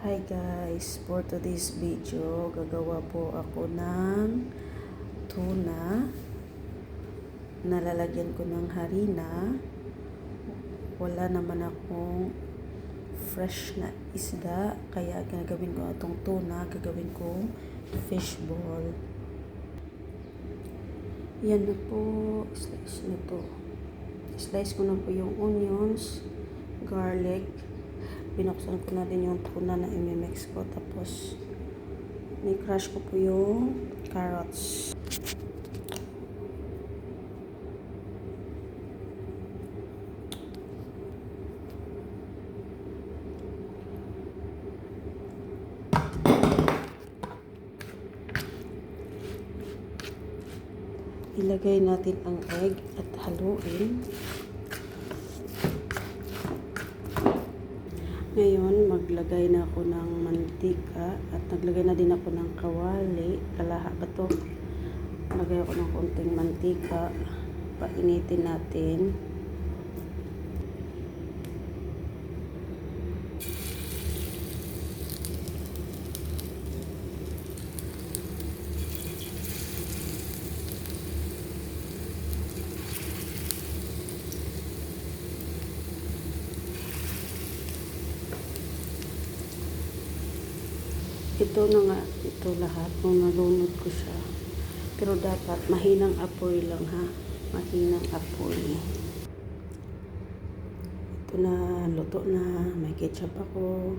Hi guys, for today's video, gagawa po ako ng tuna. Nalalagyan ko ng harina. Wala naman akong fresh na isda, kaya gagawin ko itong tuna, gagawin ko fish ball. Yan na po, slice na to. Slice ko na po yung onions, garlic. Binuksan ko na din yung tuna na imimix ko. Tapos, ni-crush ko po yung carrots. Ilagay natin ang egg at haluin. Ngayon, maglagay na ako ng mantika at naglagay na din ako ng kawali. Kalaha ba to? Lagay ako ng konting mantika. Painitin natin. Ito na nga, ito lahat kung nalunod ko siya. Pero dapat mahinang apoy lang ha. Mahinang apoy. Ito na, luto na. May ketchup ako.